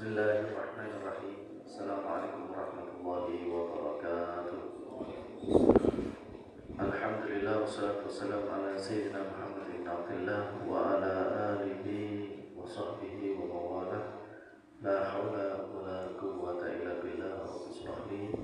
Bismillahirrahmanirrahim. Assalamualaikum warahmatullahi wabarakatuh. Alhamdulillah wassalatu wassalamu ala sayyidina Muhammadin abdillah wa ala alihi wa sahbihi wa mawalah. La hawla wa la quwwata illa billah. Rabbi shrah li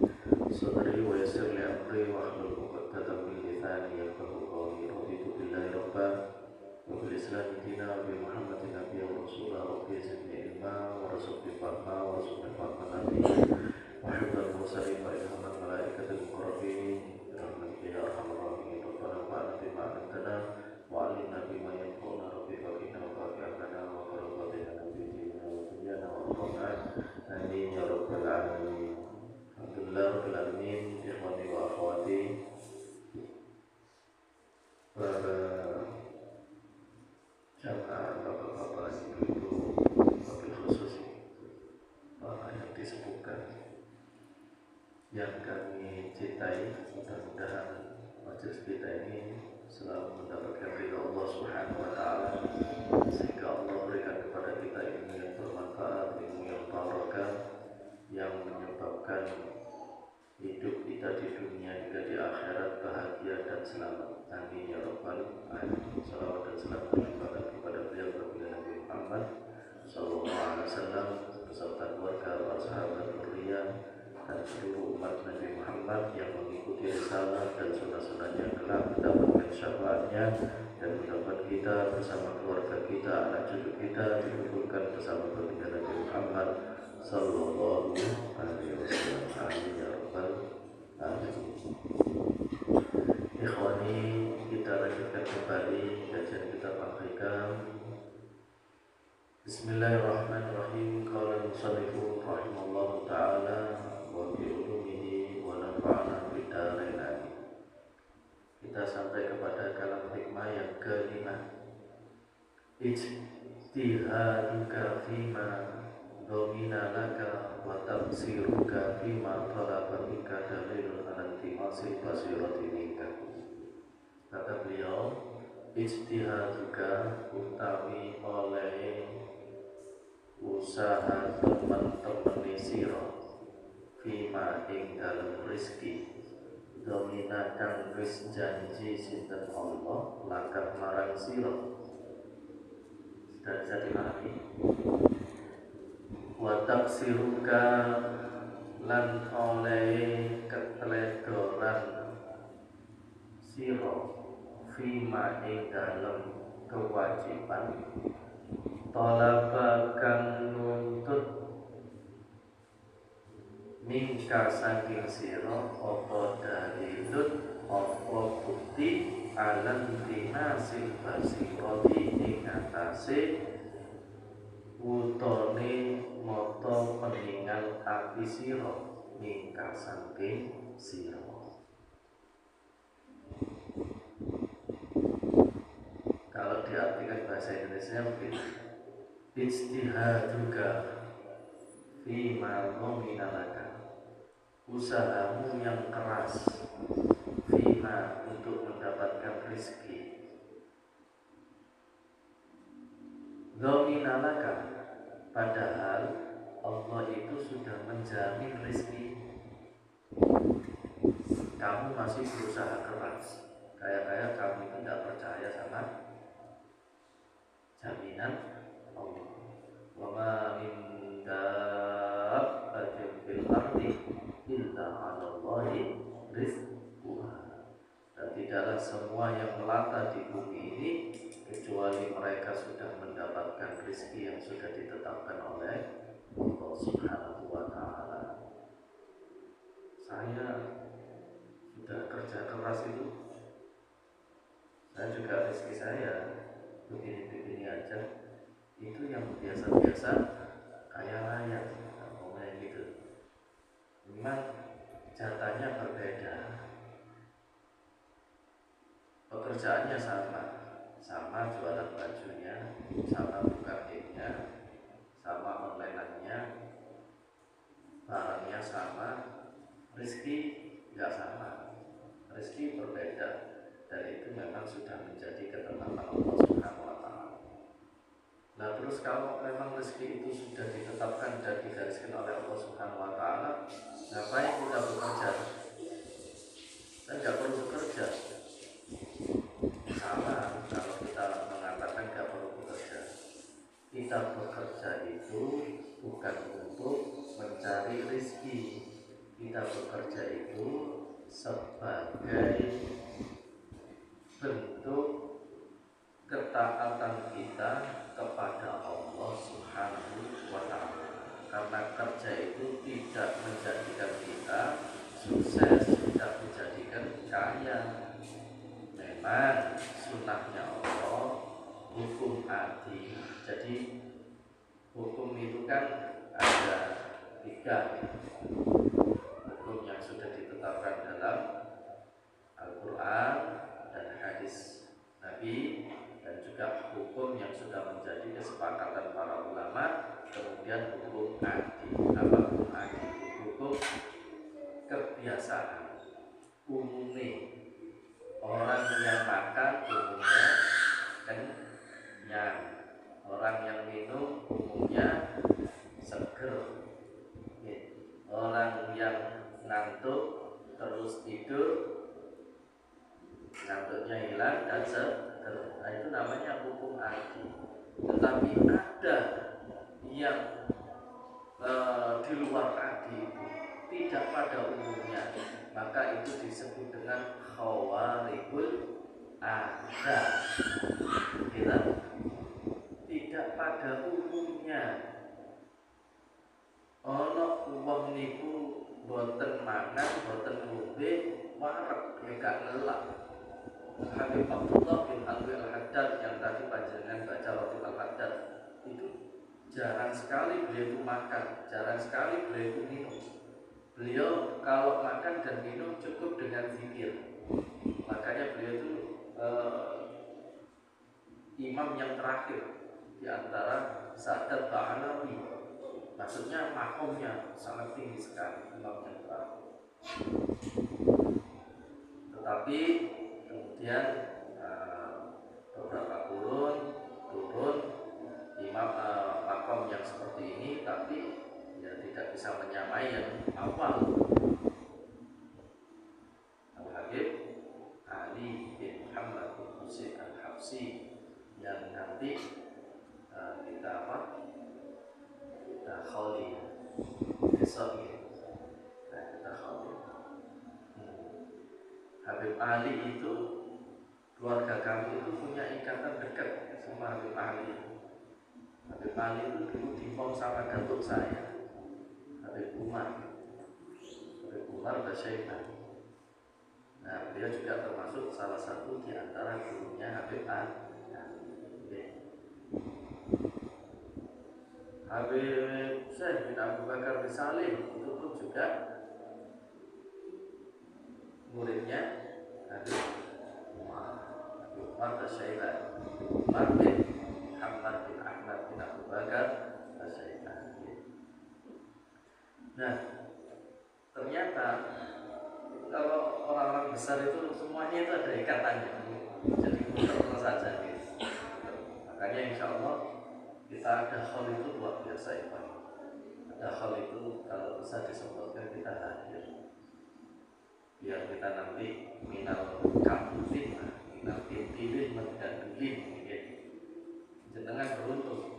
sadri wa yassir li amri wa hlul 'uqdatam min lisani yafqahu qawli. Raditu billahi rabban wa bil islami dinan wa bi Muhammadin nabiyyan wa rasulah. Rabbi zidni ilma wa rzuqni fahma wa rzuqni fahma nabi wa hifdzal mursalin wa ilhamal malaikatil muqarrabin rahmatika ya arhamar rahimin. Rabbana fa'alna bima 'allamtana wa 'allimna bima yanfa'una. Rabbi faqina wa faqi'na wa qarrabatina nabiyina wa dunyana wa akhirana. Amin ya rabbal alamin. Alhamdulillah rabbil alamin. Ikhwani wa akhwati, para jamaah bapak-bapak, ibu-ibu, wabil khusus yang disebutkan, yang kami cintai, mudah-mudahan majelis kita ini selalu mendapatkan ridha Allah Subhanahu wa taala, sehingga Allah berikan kepada kita ilmu yang bermanfaat, ilmu yang barokah, yang menyebabkan hidup kita di dunia juga di akhirat bahagia dan selamat. Amin ya rabbal alamin. Salawat dan salam terlimpahkan kepada beliau Nabi Muhammad sallallahu alaihi wasallam beserta keluarga, para sahabat, dzurriyyah dan seluruh umat Nabi Muhammad yang mengikuti risalah dan sunnah-sunnahnya kelak mendapatkan syafaatnya, dan mudah-mudahan kita bersama keluarga kita, anak cucu kita dikumpulkan bersama baginda Nabi Muhammad sallallahu alaihi wasallam. Amin ya rabbal alamin. Ikhwani, kita lanjutkan kembali kajian kita Al-Hikam. Bismillahirrahmanirrahim. Qala al-musannifu rahimallahu ta'ala wa bi ulumihi wa nafa'ana bid dharain amin. Kita sampai kepada kalam hikmah yang kelima. Ijtihaduka fima domina laka wa tafsiruka fima talaba minka dalilun ala intimasil basirati minka. Kata beliau, ijtihaduka utawi oleh usaha teman-teman sira fima ing dalem rezeki domina kang wis janji sinten Allah lakar marang sira. Sudah bisa dimahami? Wa taksiruka lan oleh keteledoran sira fima ing dalem kewajiban talaba kang nuntut mingka saking sira apa dalilun apa bukti alam dinasil basirati ing atase utone mata peningal ati sira mingka saking sira. Kalau diartikan bahasa Indonesia mungkin ijtihaduka fima nominalaka, usahamu yang keras fima untuk mendapatkan rezeki, nominalaka padahal Allah itu sudah menjamin rezeki. Kamu masih berusaha keras, kayak kamu itu tidak percaya sama jaminan Allah. Wa ma min dabbatin fil ardi illa 'ala Allahi rizquha. Dan tidaklah semua yang melata di bumi ini kecuali mereka sudah mendapatkan rezeki yang sudah ditetapkan oleh Allah Subhanahu wa taala. Saya sudah kerja keras itu, saya juga rezeki saya begini-begini aja, itu yang biasa-biasa kayak raya, ngomongnya gitu. Memang jatahnya berbeda, pekerjaannya sama jualan bajunya, sama buka game-nya, sama online-nya, barangnya sama, rezeki nggak sama, rezeki berbeda, dan itu memang sudah menjadi ketetapan Allah Subhanahu wa taala. Nah, terus kalau memang rezeki itu sudah ditetapkan dan digariskan oleh Allah Subhanahu wa taala, ngapain kita bekerja? Kan nggak perlu bekerja. Salah kalau kita mengatakan nggak perlu bekerja. Kita bekerja itu bukan untuk mencari rezeki. Kita bekerja itu sebagai bentuk ketaatan kita kepada Allah Subhanahu wa taala. Karena kerja itu tidak menjadikan kita sukses, tidak menjadikan kaya. Memang sunnahnya Allah hukum adil. Jadi hukum itu kan ada 3. Hukum yang sudah ditetapkan dalam Al-Quran dan hadis Nabi, dan juga hukum yang sudah menjadi kesepakatan para ulama. Kemudian hukum adil. Apa hukum adil? Hukum kebiasaan umumnya. Orang yang makan umumnya kenyang, orang yang minum umumnya seger, orang yang ngantuk terus tidur ngantuknya hilang dan seger. Nah, itu namanya hukum adil. Tetapi ada yang di luar adil itu tidak pada umumnya, maka itu disebut dengan khawaribul ada. Kita tidak pada umumnya. Ono wong niku boten mangan, boten ngombe, wareg gak ngelak. Habib Abdullah bin Alwi Al-Haddad yang tadi panjenengan baca Rasul Al-Haddad itu jarang sekali beliau itu makan, jarang sekali beliau itu minum. Beliau kalau makan dan minum cukup dengan zikir. Makanya beliau itu imam yang terakhir di antara Sadat Ba'alawi. Maksudnya makomnya sangat tinggi sekali, imam yang terakhir. Tetapi kemudian beberapa turun imam makom yang seperti ini, tapi ya tidak bisa menyamai yang awal. Al-Habib Ali bin Muhammad bin Husain Al-Habsi yang nanti kita kholi besok ya. Kita kholi. Habib Ali itu, keluarga kami itu punya ikatan dekat sama Habib Ali. Habib Ali itu dulu dipom sama datuk saya, Habib Umar Basyaitan. Nah, beliau juga termasuk salah satu di antara gurunya Habib Ali. Habib Syekh bin Abu Bakar bin Salim itu pun juga muridnya Habib Umar Basyaitan. Umar bin Muhammad bin Ahmad bin Abu Bakar Basyaitan. Nah, ternyata kalau orang-orang besar itu semuanya itu ada ikatannya, jadi muter saja gitu. Makanya insya Allah kita ada hal itu luar biasa ya Pak. Ada hal itu kalau bisa disebutkan kita hadir, biar kita nanti minal kabutin, minal pintilin mendadulin gitu. Jenengan beruntung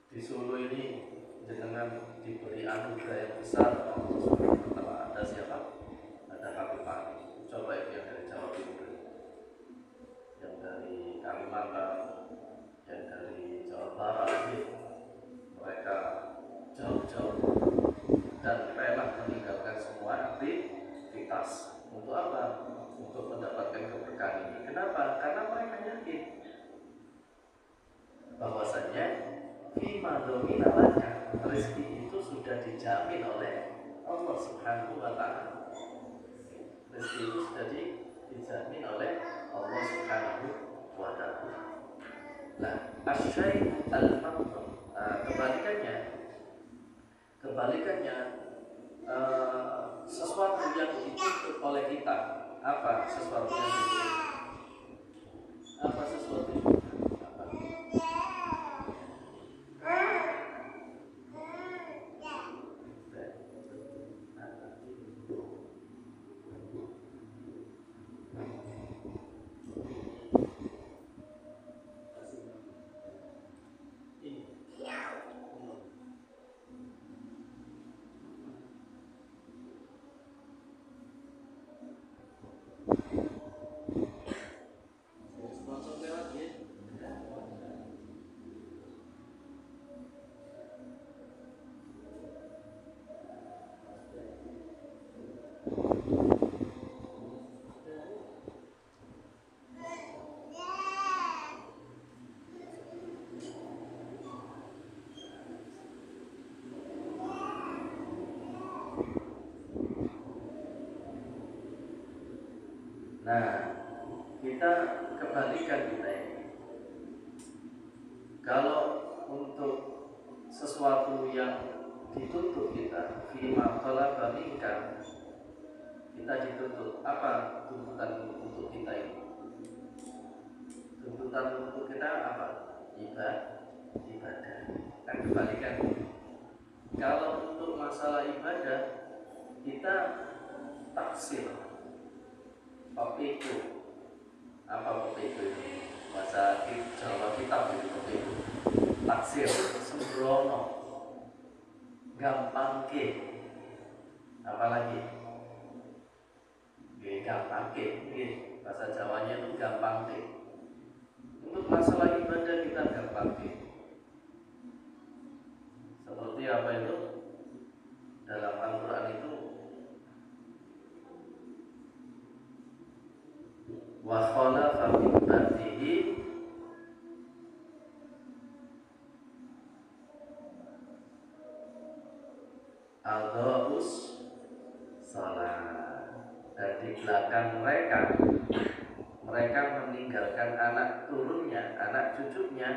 di Solo ini jenengan diberi anugerah yang besar Allah Subhanahu wa taala. Ada siapa? Ada Habib Ali. Coba yang dari Jawa Timur, yang dari Kalimantan, yang dari Jawa Barat, mereka jauh-jauh dan rela meninggalkan semua aktivitas untuk apa? Untuk mendapatkan keberkahan ini. Kenapa? Karena mereka yakin bahwasanya fima domina laka, rezeki itu sudah dijamin oleh Allah Subhanahu wa taala. Rezeki itu sudah dijamin oleh Allah Subhanahu wa taala. Nah, asyai al-mamdum, kebalikannya sesuatu yang dituntut oleh kita. Apa sesuatu yang dituntut? Apa sesuatu? Nah, kita kebalikan kita ini. Kalau untuk sesuatu yang dituntut kita, fima talaba minka, kita dituntut apa tuntutan untuk kita ini? Tuntutan untuk kita apa? Ibadah. Kan kebalikan. Kalau untuk masalah ibadah kita taksir, pepiku. Apa pepiku itu? Bahasa Jawa kitab itu pepiku. Taksir, sembrono, gampang ke, apalagi gampang ke, bahasa Jawanya itu gampang ke. Untuk masalah ibadah kita gampang ke. Seperti apa itu? Dalam Al-Quran itu wa khalafa min ba'dihi adhaus salat, dan di belakang mereka meninggalkan anak turunnya, anak cucunya,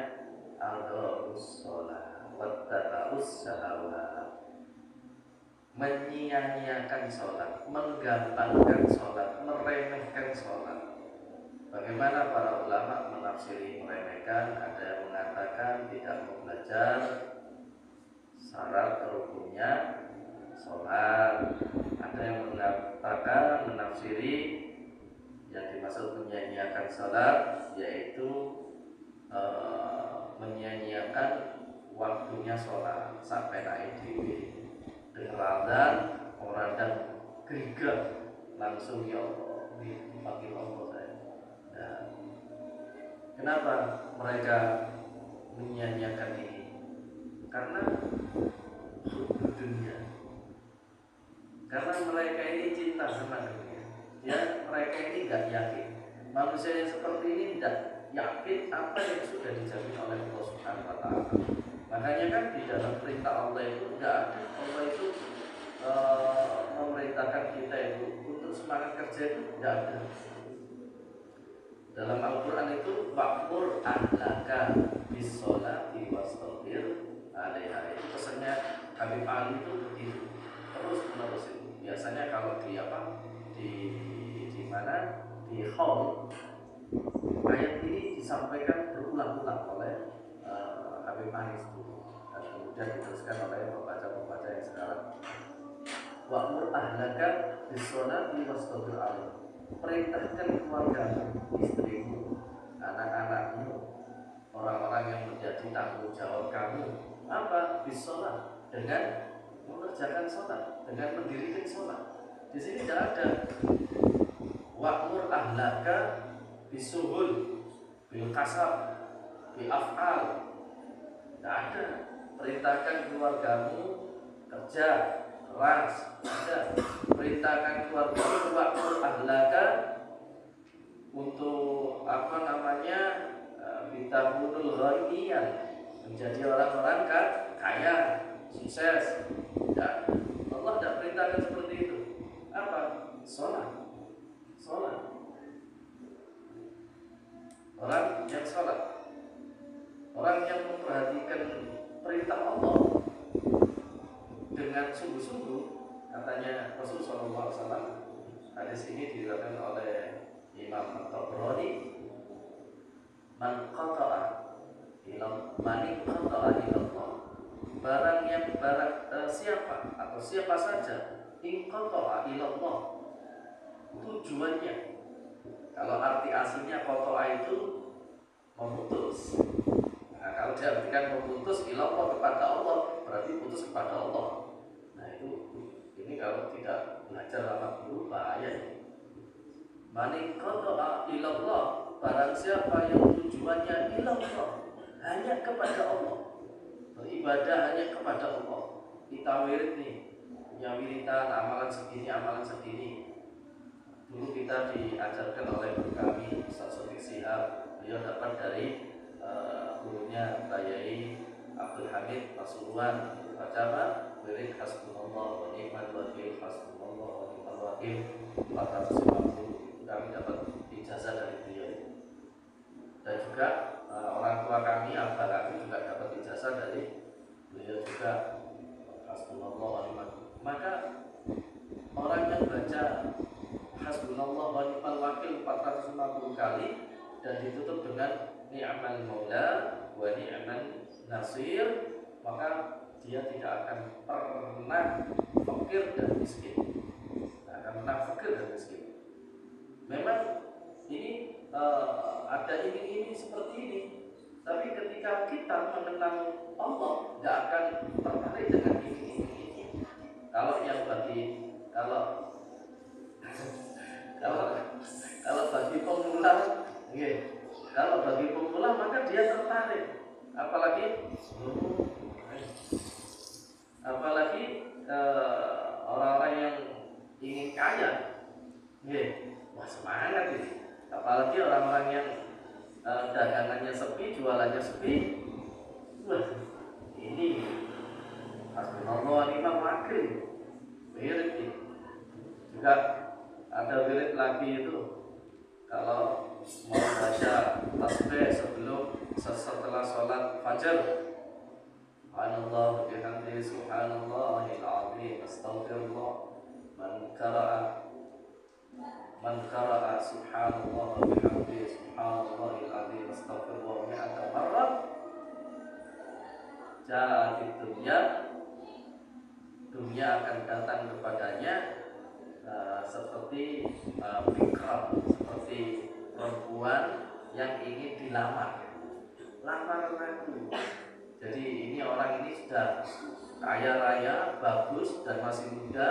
adhaus salat wattaba'us syahawat, menyia-nyiakan sholat, menggampangkan sholat, meremehkan sholat. Bagaimana para ulama menafsiri meremehkan? Ada yang mengatakan tidak mau belajar syarat rukunnya sholat. Ada yang mengatakan menafsiri yang dimaksud menyia-nyiakan sholat yaitu menyia-nyiakan waktunya sholat sampai naik dewi. Dengar azan, orang dan gerigak langsung ya Allah, dipanggil Allah saya. Nah, kenapa mereka menyia-nyiakan ini? Karena dunia. Karena mereka ini cinta sama dunia. Ya, mereka ini tidak yakin. Manusia yang seperti ini tidak yakin apa yang sudah dijamin oleh Allah Subhanahu wa Ta'ala. Makanya kan di dalam perintah Allah itu tidak ada. Allah itu memerintahkan kita itu untuk semangat kerja itu tidak ada. Dalam Al-Quran itu wa'mur ahlaka bis-sholati wastabir 'alaiha. Itu pesannya Habib Ali itu begitu. Terus menerus itu. Biasanya kalau di mana di hall ayat ini disampaikan berulang-ulang oleh Habib Ali itu. Dan kemudian diteruskan oleh pembaca-pembaca yang sekarang. Wa'mur ahlaka bis-sholati wastabir 'alaiha. Perintahkan keluargamu, istrimu, anak-anakmu, orang-orang yang menjadi tanggung jawab kamu. Apa? Bis-sholat, dengan mengerjakan sholat, dengan mendirikan sholat. Di sini tidak ada wa'mur ahlaka bisuhul, bil kasab, bil af'al. Tidak ada. Perintahkan keluargamu kerja keras. Ada. Perintahkan keluargamu wa'mur ahlaka untuk bitabunul ghaniyah, menjadi orang-orang kaya, sukses. Tidak. Allah tidak perintahkan seperti itu. Apa? Sholat. Orang yang sholat, orang yang memperhatikan perintah Allah dengan sungguh-sungguh, katanya Rasulullah SAW. Hadis ini diriwayatkan oleh Imam At-Tabrani, man qata'a ilallah, siapa saja in qata'a ilallah, tujuannya. Kalau arti aslinya qata'a itu memutus. Nah, kalau diartikan memutus ilallah, kepada Allah, berarti putus kepada Allah. Nah, ini kalau tidak belajar lama dulu bahaya. Man qata'a ilallah, barang siapa yang tujuannya ilallah, hanya kepada Allah, beribadah hanya kepada Allah. Kita wirid nih, punya wiridan, amalan segini. Dulu kita diajarkan oleh guru kami, Ustaz Sofiq Sihab. Beliau dapat dari gurunya Bayai Abdul Hamid Pasuruan. Baca apa? Wirid hasbunallah wa ni'mal wakil, hasbunallah wa ni'mal wakil 450. Kami dapat kali dan ditutup dengan ni'mal maula wa ni'man nasir, maka dia tidak akan pernah fakir dan miskin. Tidak akan pernah fakir dan miskin. Memang ini ada ini seperti ini, tapi ketika kita mengenal Allah, tidak akan tertarik dengan ini. Kalau yang kalau kalau bagi pemula, kalau bagi pemula maka dia tertarik, apalagi orang-orang yang ingin kaya, wah semangat ini. Apalagi orang-orang yang dagangannya sepi, jualannya sepi, wah ini hasbunallah wa ni'mal wakil. Wirid ini juga ada wirid lagi itu, kalau mau baca tasbih setelah sholat fajar, subhanallah bihamdihi subhanallahil azim astaghfirullah, man qara'a subhanallah bihamdihi subhanallahil azim astaghfirullah mi'ata marrah ja'at dunia akan datang kepadanya seperti bikram, seperti perempuan yang ingin dilamar, lamar aku. Jadi ini orang ini sudah kaya raya, bagus dan masih muda,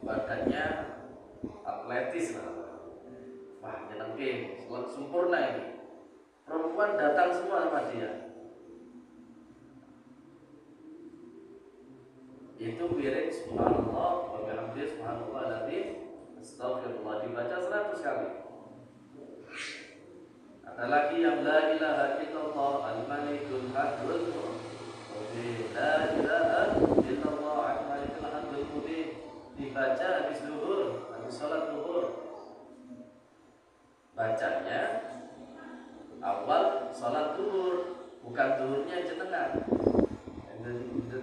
badannya atletis lah, wah nyenengin, sempurna ini. Perempuan datang semua sama dia. Itu wirid subhanallah wa bihamdihi subhanallahil astaghfirullah dibaca 100 kali. Ada lagi yang la ilaha illallah al-malikul haqqul mubin, la ilaha illallah al-malikul haqqul mubin, dibaca habis zuhur, habis sholat zuhur. Bacanya awal sholat zuhur, bukan zuhurnya jenengan.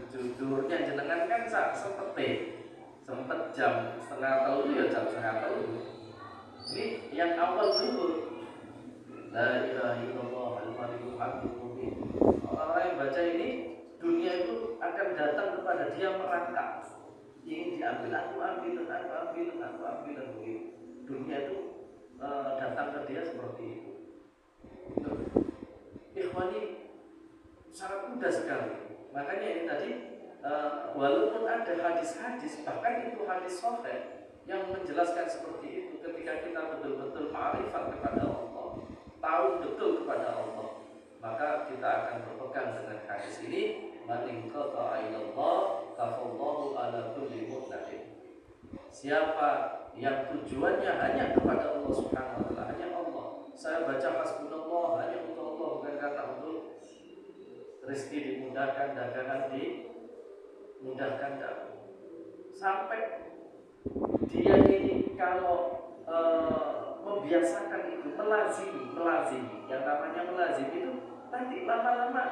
Zuhurnya jenengan kan sempet jam setengah telu ya, jam setengah telu. Ini yang awal zuhur, la ilaha illallah al-malikul haqqul mubin. Orang-orang yang baca ini, dunia itu akan datang kepada dia merangkak, ingin diambil, aku ambil begitu. Dunia itu datang ke dia seperti itu. Ikhwani, sangat mudah sekali. Makanya ini tadi walaupun ada hadis-hadis, bahkan itu hadis sahih yang menjelaskan seperti itu, ketika kita betul-betul ma'rifat kepada Allah, tahu betul kepada Allah, maka kita akan berpegang dengan hadis ini, man inqata'a ilallah kafallahu ala kulli mu'tadin. Siapa yang tujuannya hanya kepada Allah Subhanahu wa taala, hanya Allah. Saya baca hasbunallah hanya untuk Allah, bukan karena untuk rezeki dimudahkan, dagangan dimudahkan, sampai dia ini kalau membiasakan itu, melazimi, yang namanya melazimi itu nanti lama-lama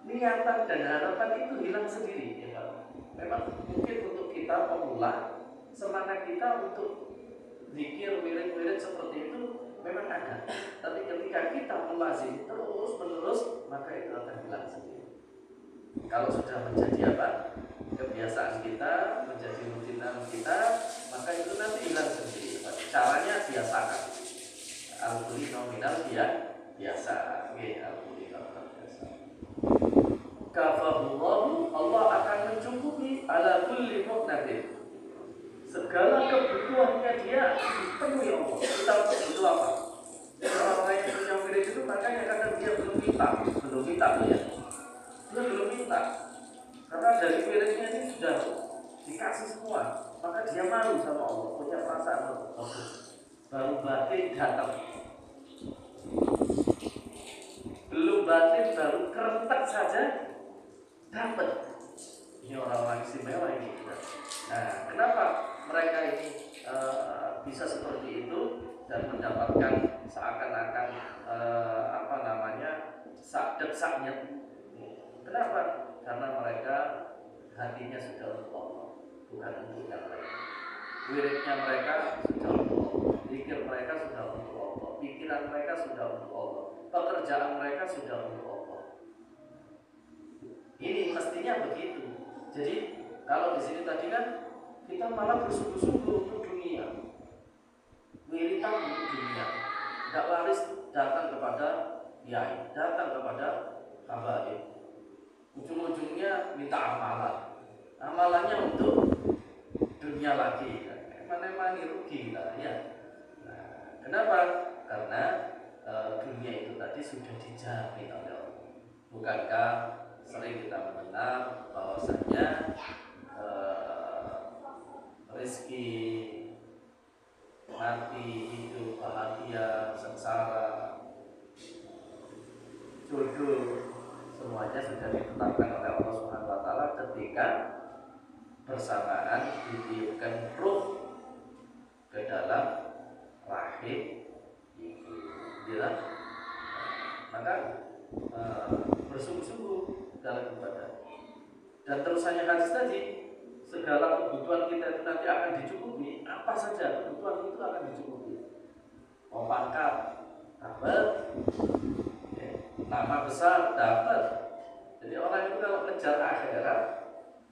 niatan dan harapan itu hilang sendiri, ya. Memang mungkin untuk kita pemula, semangat kita untuk zikir, wirid-wirid seperti itu memang ada, tapi ketika kita melazimi terus menerus, maka itu akan hilang sendiri. Kalau sudah menjadi kebiasaan kita, menjadi rutinan kita, maka itu nanti hilang sendiri. Caranya biasakan. Al-Quli nominal dia biasa. Al-Quli nominal biasa. Kafahullahu, Allah akan mencukupi ala kulli muqnatin. Segala kebutuhannya dia dipenuhi Allah. Kita butuh apa? Orang-orang yang punya wirid itu makanya kadang dia belum minta ya. Dia belum minta, karena dari wiridnya ini sudah dikasih semua, maka dia malu sama Allah, punya perasaan baru batin datang, belum batin baru kerentak saja dapat. Ini orang-orang istimewa ini. Nah, kenapa mereka ini bisa seperti itu dan mendapatkan seakan-akan sak-deksaknya? Kenapa? Karena mereka hatinya sudah untuk Allah, bukan untuk yang lain. Wiridnya mereka sudah untuk Allah, zikir mereka sudah pikiran mereka sudah untuk Allah, pekerjaan mereka sudah untuk Allah. Ini mestinya begitu. Jadi kalau di sini tadi kan kita malah bersungguh-sungguh untuk dunia, wiritan untuk dunia, tidak laris datang kepada kiai, datang kepada habaib. Ujung-ujungnya minta amalan, amalannya untuk dunia lagi, mana rugi lah ya. Nah, kenapa? Karena dunia itu tadi sudah dijamin oleh Allah. Bukankah sering kita mendengar bahwasanya rezeki, mati, hidup, bahagia, sengsara, jodoh, semuanya sudah ditetapkan oleh Allah Subhanahu wa taala ketika bersamaan ditiupkan ruh ke dalam rahim ibu. Bila maka bersungguh-sungguh dalam ibadah. Dan terusannya hadis tadi, segala kebutuhan kita itu nanti akan dicukupi. Apa saja kebutuhan itu akan dicukupi. Mau pangkat dapat, nama besar dapat. Jadi orang itu kalau kejar akhirat,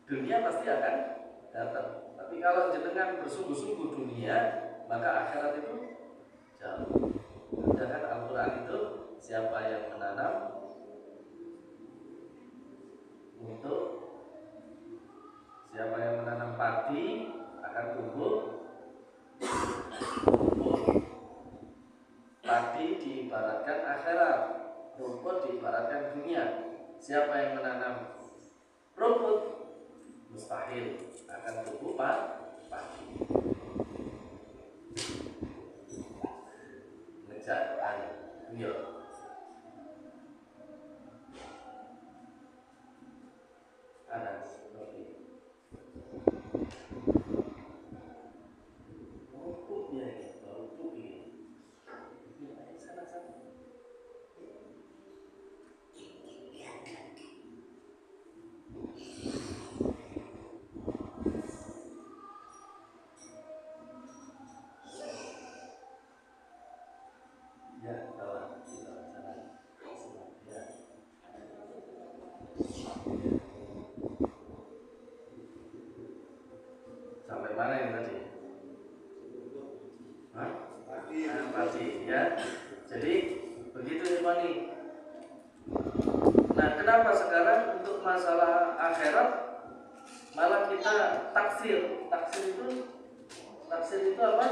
dunia pasti akan datang. Tapi kalau jenengan bersungguh-sungguh dunia, maka akhirat itu jauh. Sedangkan Al-Quran itu siapa yang menanam untuk siapa yang menanam padi akan tumbuh rumput. Padi diibaratkan akhirat, rumput diibaratkan dunia. Siapa yang menanam rumput mustahil akan tumbuh padi. Ngejar dunia. Anas sampai mana ini tadi? Padi ya. Jadi begitu Ikhwani. Nah, kenapa sekarang untuk masalah akhirat malah kita taksir? Taksir itu apa?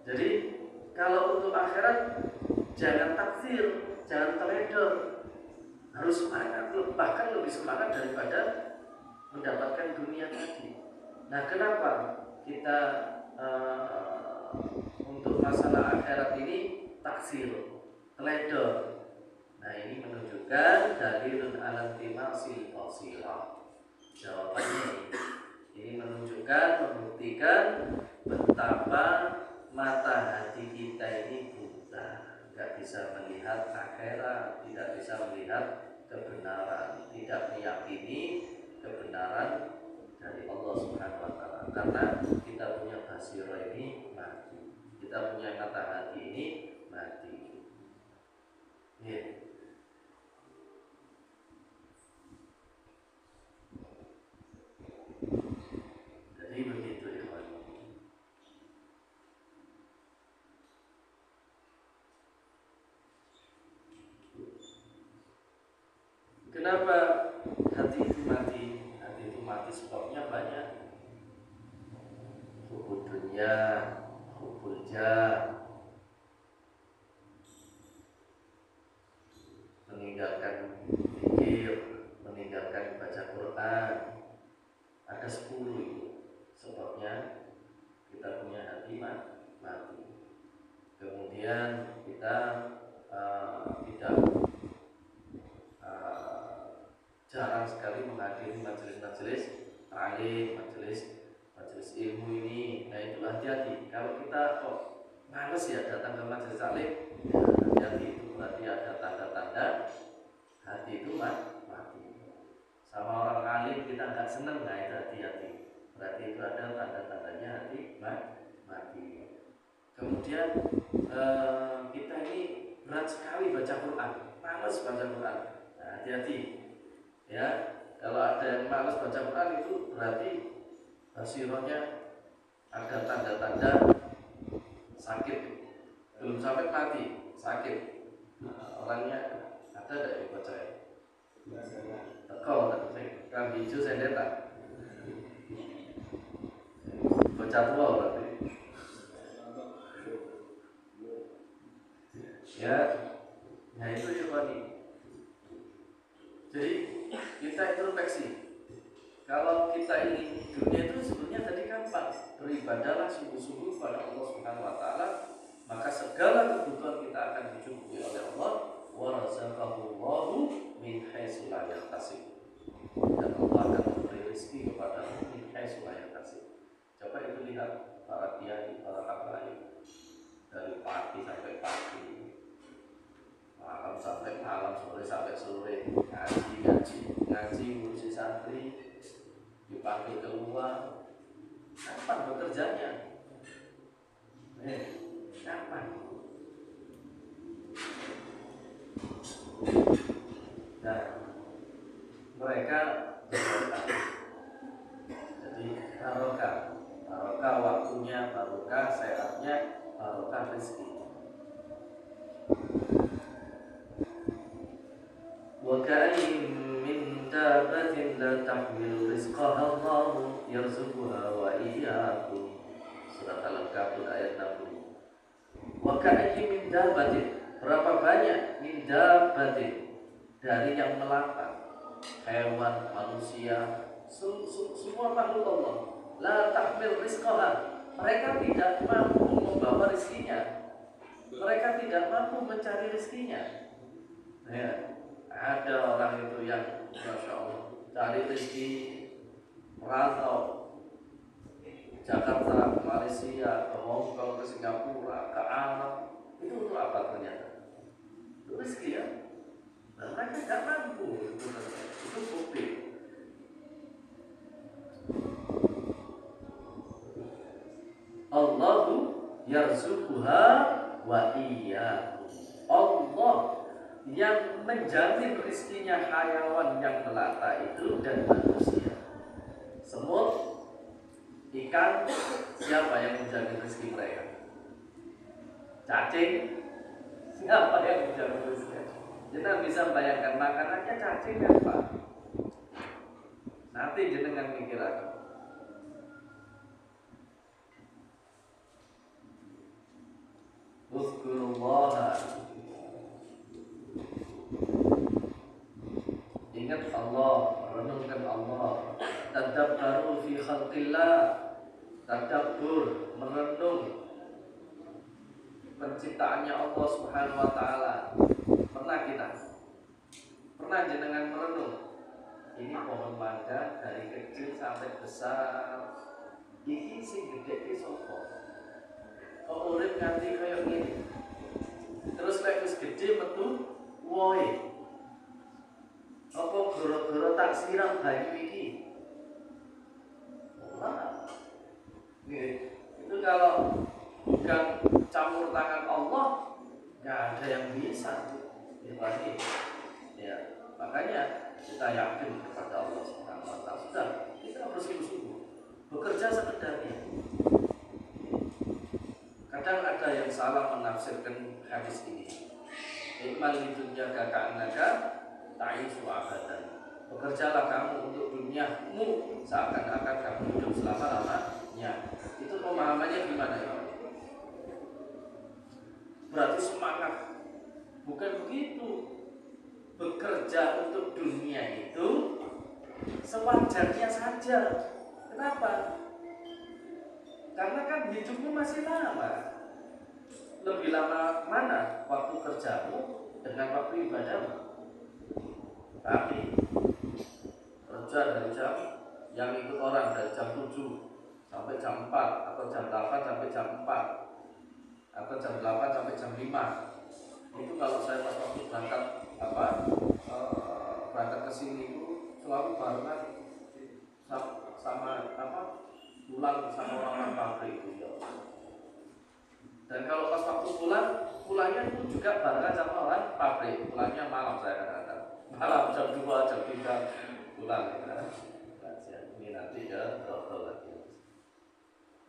Jadi kalau untuk akhirat jangan taksir, jangan teledor, harus semangat, bahkan lebih semangat daripada mendapatkan dunia tadi. Nah, kenapa kita untuk masalah akhirat ini taksir, teledor? Nah, ini menunjukkan dalilun ala intimasil basirah. Jawabannya ini menunjukkan, membuktikan betapa mata hati kita ini buta, tidak bisa melihat akhirat, tidak bisa melihat kebenaran, tidak meyakini kebenaran dari Allah Subhanahu wa taala. Karena kita punya basirah ini mati, kita punya mata hati ini mati. Yeah. Jadi begitu ya. Kenapa hati itu mati? Hati itu mati sebabnya banyak. Hubul dunia, hubul jah, meninggalkan zikir, meninggalkan baca Quran. Ada 10 itu sebabnya kita punya hati mati. Kemudian kita tidak jarang sekali menghadiri majelis-majelis taklim, majelis ilmu ini. Nah itu hati-hati. Kalau kita kok males ya datang ke majelis taklim, ya hati-hati, itu berarti ada tanda-tanda hati itu mati. Sama orang alim kita nggak seneng, nah itu hati-hati. Berarti itu ada tanda-tandanya hati mati. Kemudian kita ini berat sekali baca Quran, males baca Quran. Nah, hati-hati. Ya, kalau ada yang malas baca Quran itu berarti basirohnya ada tanda-tanda sakit, belum sampai mati, sakit. Orangnya ada yang baca ya? Tekol, kan hijau sendetan, baca tua berarti. Ya, nah itu ikhwani. Jadi kita introspeksi. Kalau kita ini dunia itu sebenarnya tadi gampang, beribadahlah sungguh-sungguh pada Allah Subhanahu wa taala, maka segala kebutuhan kita akan dicukupi oleh Allah. Wa razaqahullahu min haitsu la yahtasib. Dan Allah akan memberi rezeki kepada min haitsu la yahtasib. Coba itu lihat para kiai, para habaib dari pagi sampai pagi, malam sampai malam, sore sampai sore, ngaji ngurusi santri, dipanggil keluar. Kapan bekerjanya? Kapan? Nah, mereka jadi barokah waktunya, barokah sehatnya, barokah rezeki. وكأين من دابة لا تحمل رزقها الله يرزقها وإياكم. Surat Al-Ankabut ayat 60. وكأين من دابة, berapa banyak min dabbatin, dari yang melata, hewan, manusia, semua makhluk Allah. La tahmil rizqaha, mereka tidak mampu membawa rezekinya, mereka tidak mampu mencari rezekinya. Ya. Ada orang itu yang Masya Allah cari rezeki merantau Jakarta, ke Malaysia, ke Hong Kong, ke Singapura, ke Arab. Itu untuk apa ternyata? Itu rezeki ya. Dan mereka tidak mampu. Itu bukti. Allahu yarzuquha wa iyyakum. Allah yang menjamin rezekinya hayawan yang melata itu dan manusia. Semut, ikan, siapa yang menjamin rezeki mereka? Cacing, siapa yang menjamin rezekinya? Kita bisa bayangkan makanannya cacing apa? Nanti jenengan mikir lagi. Uzkurullah, ingat Allah, renungkan Allah. Tadabbaru fi khalqillah, tadabbur, merenung penciptaannya Allah Subhanahu wa taala. Pernah jenengan merenung ini pohon mangga dari kecil sampai besar, iki sing gedhe ki sapa? Kok urip nganti kaya ngene? Terus lek wis gedhe metu wohe. Apa gara-gara tak siram banyu iki? Ora. Itu kalau bukan campur tangan Allah, nggak ada yang bisa. Ya pasti. Ya, makanya kita yakin kepada Allah Subhanahu wa taala. Sudah, kita harus sungguh-sungguh bekerja sekedarnya. Kadang ada yang salah menafsirkan hadis ini. Ikmal lidunya kaka'anaka ta'isu abadan. Bekerjalah kamu untuk duniamu seakan-akan kamu hidup selama-lamanya. Itu pemahamannya gimana ya? Berarti semangat. Bukan begitu. Bekerja untuk dunia itu sewajarnya saja. Kenapa? Karena kan hidupmu masih lama. lebih lama mana waktu kerjamu dengan waktu ibadahmu? Kami kerja dari jam, yang ikut orang dari jam 7 sampai jam 4, atau jam 8 sampai jam 4, atau jam 8 sampai jam 5. Itu kalau saya pas waktu berangkat berangkat ke sini itu selalu barengan sama pulang sama orang pabrik itu ya. Dan kalau pas waktu pulangnya itu juga barengan sama orang pabrik. Pulangnya malam saya katakan. Malam jam 2, jam 3 pulang ya. Ini nanti ya double lagi.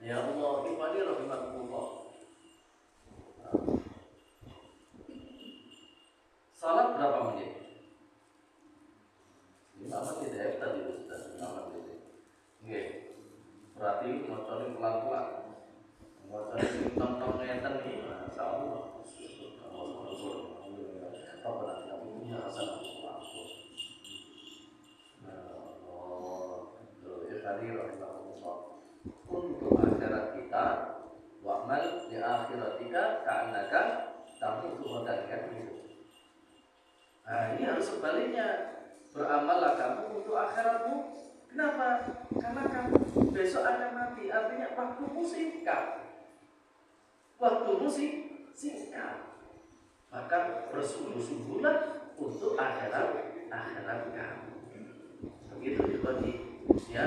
Ya Allah, imani rahimahullah. Salat berapa menit? 5 menit ya, tadi sudah 5 menit. Oke. Berarti motornya pelan-pelan. Motornya tong-tong ngeten nih, masyaallah. Apa nanti kami punya rasa langsung. Tadi rahimahullah. Untuk akhirat kita, wa'mal di akhiratika ka'annaka tamutu ghadan, kan gitu. Nah, ini harus sebaliknya. Beramallah kamu untuk akhiratmu. Kenapa? Karena kamu besok akan mati. Artinya waktumu singkat. Waktumu singkat. Maka bersungguh-sungguhlah untuk akhirat kamu. Begitu dibagi. Ya,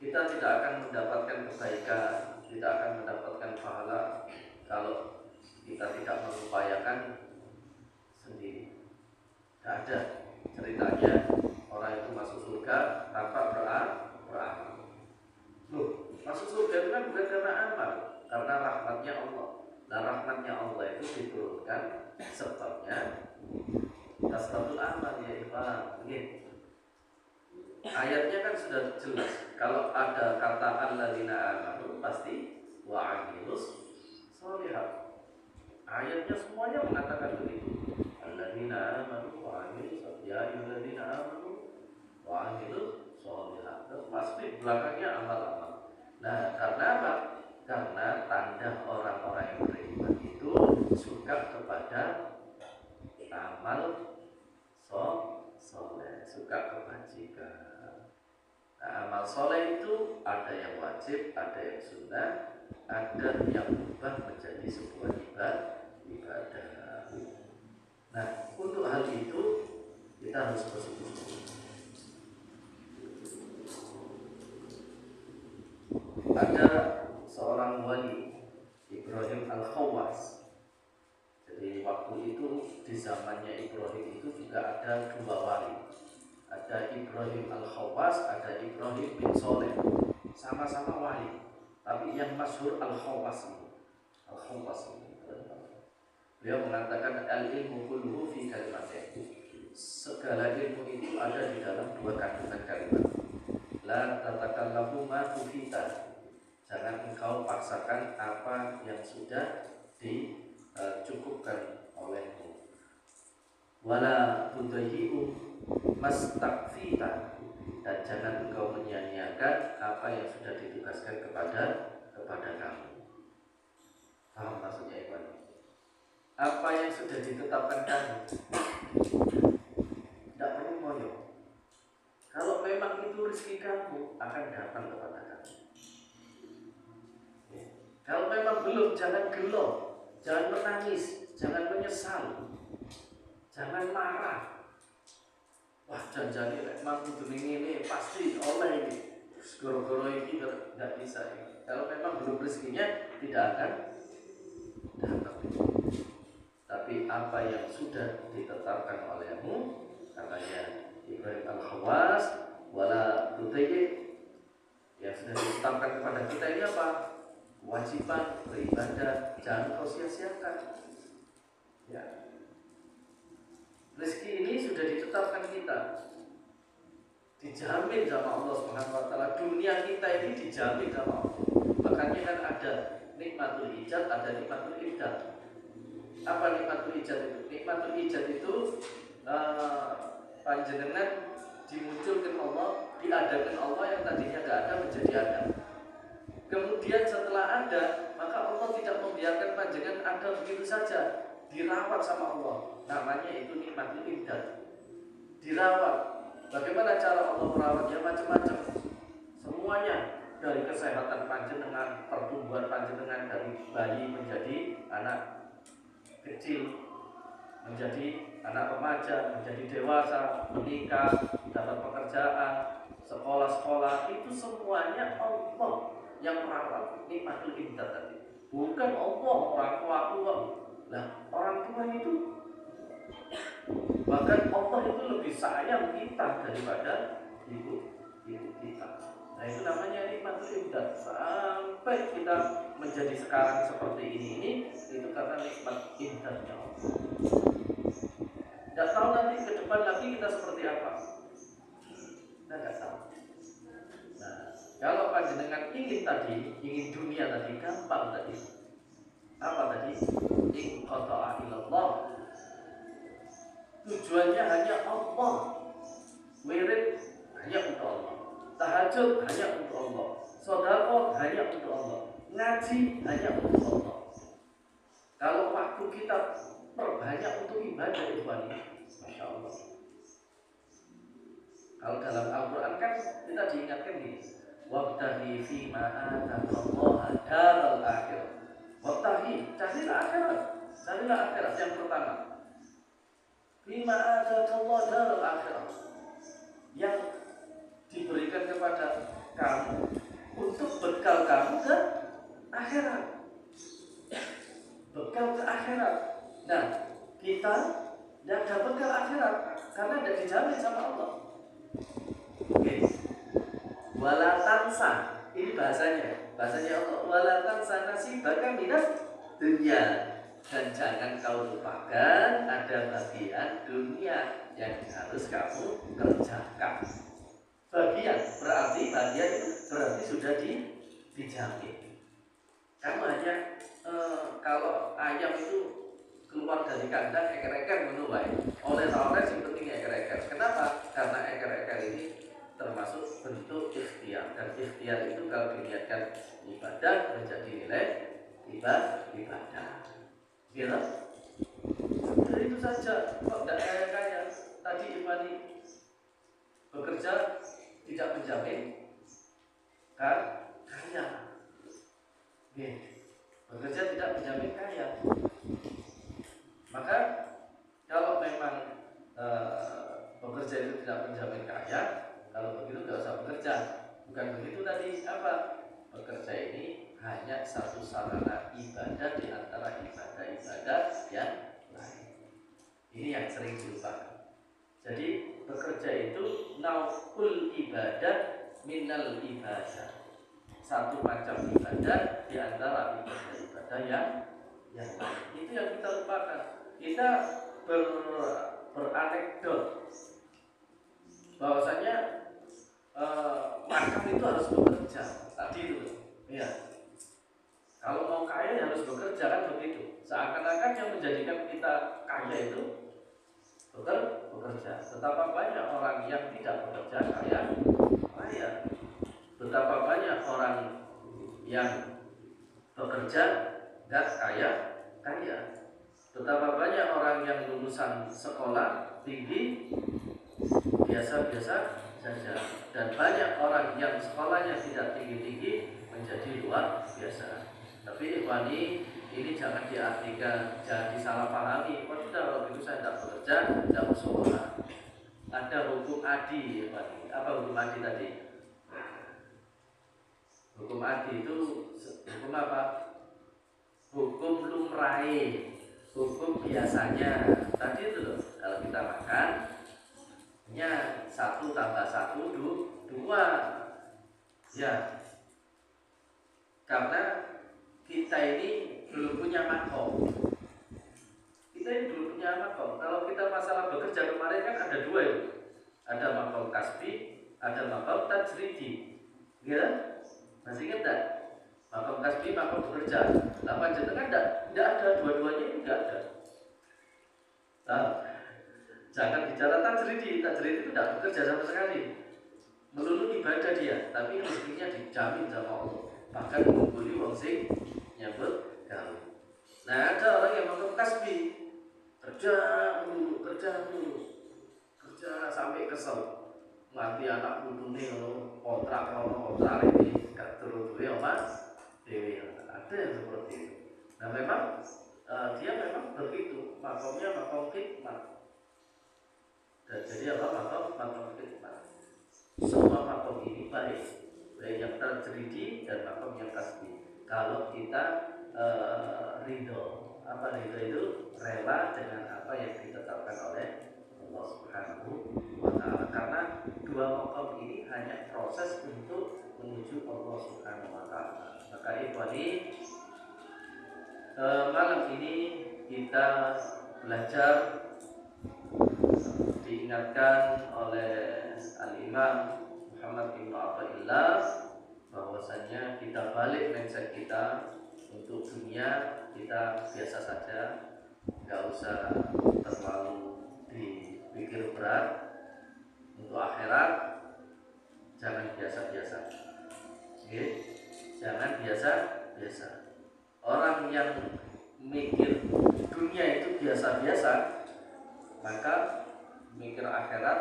kita tidak akan mendapatkan kebaikan, tidak akan mendapatkan pahala kalau kita tidak mengupayakan sendiri. Tidak ada ceritanya orang itu masuk surga tanpa beramal. Loh, masuk surga itu kan bukan karena amal, karena rahmatnya Allah. Dan rahmatnya Allah itu diturunkan sebabnya tasbabul amal, ya ikhwan. Ayatnya kan sudah jelas. Kalau ada kata alladzina amanu pasti wa amilus sholihat. Ayatnya semuanya mengatakan begitu. Alladzina amanu wa amilus ya alladzina amanu wa amilus sholihat. Pasti belakangnya amal-amal. Nah, karena apa? Karena tanda orang-orang yang beriman itu suka kepada amal soleh, suka kebajikan. Nah, amal soleh itu ada yang wajib, ada yang sunnah, ada yang berubah menjadi sebuah ibadah. Nah, untuk hal itu kita harus bersungguh-sungguh. Ada seorang wali, Ibrahim Al-Khawwas. Jadi waktu itu di zamannya Ibrahim itu juga ada dua wali. Ada Ibrahim Al-Khawwas, ada Ibrahim bin Soleh. Sama-sama wali, tapi yang masyhur Al-Khawwas ini. Al-Khawwas ini. Beliau mengatakan al-ilmu kulluhu fi kalimatin. Segala ilmu itu ada di dalam dua kandungan kalimat. La tatakallamu ma tufita. Jangan engkau paksakan apa yang sudah dicukupkan olehmu. Wala tudayyi'u mastakfita, dan jangan engkau menyia-nyiakan apa yang sudah ditugaskan kepada kamu. Paham maksudnya Ibu? Apa yang sudah ditetapkan kamu, tidak perlu ngoyo. Kalau memang itu rezeki kamu, akan datang kepada kamu. Kalau memang belum, jangan gelo, jangan menangis, jangan menyesal, jangan marah. Wah, janjane lek mampu dening ini pasti oleh ini. Goro-goro ini tidak bisa ini. Kalau memang belum rezekinya, tidak akan datang. Tapi apa yang sudah ditetapkan olehmu, katanya Ibrahim Al-Khawwas, wala tutayyi, yang sudah ditetapkan kepada kita ini apa? Kewajiban beribadah, jangan kau sia-siakan. Ya. Rezeki ini sudah ditetapkan kita, dijamin sama Allah Subhanahu wa taala. Dunia kita ini dijamin sama Allah. Makanya kan ada nikmatul ijad, ada nikmatul imdad. Apa nikmatul ijad itu? Nikmatul ijad itu panjenengan dimunculkan Allah, diadakan Allah yang tadinya tidak ada menjadi ada. Kemudian setelah ada, maka Allah tidak membiarkan panjenengan ada begitu saja, dirawat sama Allah. Namanya itu nikmatul imdad. Dirawat. Bagaimana cara Allah merawat? Ya macam-macam. Semuanya, dari kesehatan panjenengan, pertumbuhan panjenengan dari bayi menjadi anak kecil, menjadi anak remaja, menjadi dewasa, menikah, dapat pekerjaan, sekolah-sekolah, itu semuanya Allah yang merawat. Nikmatul imdad tadi. Bukan Allah, orang tua tua. Nah, orang tua itu bahkan Allah itu lebih sayang kita daripada ibu kita. Nah, itu namanya nikmatul imdad. Sampai kita menjadi sekarang seperti ini itu karena nikmat imdadnya Allah. Tidak tahu nanti ke depan lagi kita seperti apa. Kita tidak tahu. Nah, kalau panjenengan ingin dunia tadi gampang tadi. Apa tadi? In qata'a ilallah. Tujuannya hanya Allah. Wirid hanya untuk Allah. Tahajud hanya untuk Allah. Sedekah hanya untuk Allah. Ngaji hanya untuk Allah. Kalau waktu kita perbanyak untuk ibadah ikhwani, Masya Allah. Kalau dalam Al-Quran kan kita diingatkan gini, wabtaghi fima atakallaha daral akhirah. Wabtaghi, carilah akhirat yang pertama. Fima atakallaha daral akhirah, yang diberikan kepada kamu untuk bekal kamu ke akhirat. Bekal ke akhirat. Nah, kita tidak ada bekal akhirat karena tidak dijamin sama Allah. Oke. Wala tansa, ini bahasanya Allah. Wala tansa nasibaka minad dunya, dan jangan kau lupakan ada bagian dunia yang harus kamu kerjakan. Bagian berarti sudah dijamin. Kamu hanya kalau ayam itu keluar dari kandang eker-eker menuai oleh orang yang penting eker-eker. Kenapa? Karena eker-eker ini termasuk bentuk ikhtiar, dan ikhtiar itu kalau diniatkan ibadah menjadi nilai ibadah. Gitu? Jadi itu saja. Kok tidak kaya tadi Imani bekerja tidak menjamin kaya. Bekerja tidak menjamin kaya. Maka kalau memang bekerja itu tidak menjamin kaya, kalau begitu tidak usah bekerja. Bukan begitu tadi apa? Bekerja ini hanya satu sarana ibadah di antara ibadah-ibadah yang lain. Ini yang sering dilupakan. Jadi bekerja itu nauful ibadah minal ibadah. Satu macam ibadah di antara ibadah-ibadah yang lain. Itu yang kita lupakan. Kita beranekdot bahwasanya makan itu harus bekerja. Tadi itu, ya. Kalau mau kaya ya harus bekerja, kan begitu. Seakan-akan yang menjadikan kita kaya itu bekerja. Betapa banyak orang yang tidak bekerja kaya. Betapa banyak orang yang bekerja dan kaya. Betapa banyak orang yang lulusan sekolah tinggi biasa-biasa saja, dan banyak orang yang sekolahnya tidak tinggi-tinggi menjadi luar biasa. Tapi ikhwani, ini jangan diartikan, jangan disalahpahami. Oh sudah, kalau begitu saya tidak bekerja, tidak bersekolah. Ada hukum adi, ikhwani. Apa hukum adi tadi? Hukum adi itu hukum apa? Hukum lumrahe, hukum biasanya. Tadi itu loh, kalau kita makan nya 1 tambah 1 2. Ya. Karena kita ini belum punya makom. Kalau kita masalah bekerja kemarin kan ada 2 itu. Ada makom kasbi, ada makom tajridi. Ya? Masih ingat tak? Makom kasbi, makom bekerja. Nah, panjenengan tidak ada, dua-duanya ini tidak ada. Nah, jangan bicara tajridi itu tidak bekerja sama sekali. Melulu ibadah dia, tapi rezekinya dijamin sama Allah. bahkan mengungguli wong sing nyambut gawe. Nah, ada orang yang makom kasbi, kerja dulu, kerja sampai kesel, nganti anak putune kontrak ini gak turun duwe Mas dewe. Ada yang seperti itu. Nah, memang dia memang begitu, makomnya makom khidmat. Dan jadi apa makom khidmat? Semua makom ini baik yang terjadi dan makom yang kasbi. Kalau kita ridho, apa ridho itu rela dengan apa yang ditetapkan oleh Allah Subhanahu wa Ta'ala. Karena dua makom ini hanya proses untuk menuju Allah Subhanahu wa Ta'ala. Maka ikhwani, malam ini kita belajar, diingatkan oleh Al-Imam Muhammad bin Athaillah bahwasanya kita balik mindset kita. Untuk dunia kita biasa saja, nggak usah terlalu dipikir berat. Untuk akhirat jangan biasa-biasa, okay? Jangan biasa-biasa. Orang yang mikir dunia itu biasa-biasa, maka mikir akhirat,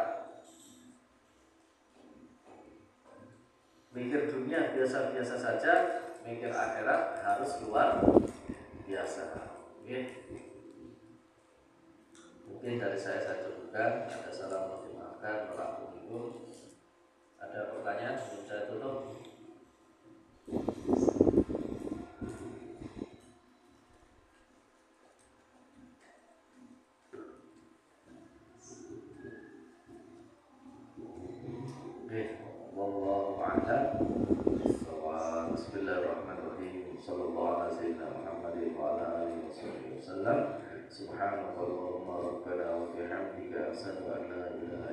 mikir dunia biasa-biasa saja, mikir akhirat harus luar biasa. Okay? Mungkin dari saya cukupkan. Ada salah mau dimaafkan, Assalamualaikum. Ada pertanyaan sebelum saya tutup? Wallahu a'lam. Bismillahirrahmanirrahim. Sallallahu ala sayyidina Muhammadin wa ala alihi wasallam. Subhanallahumma rabbana wa bihamdika asyhadu an la ilaha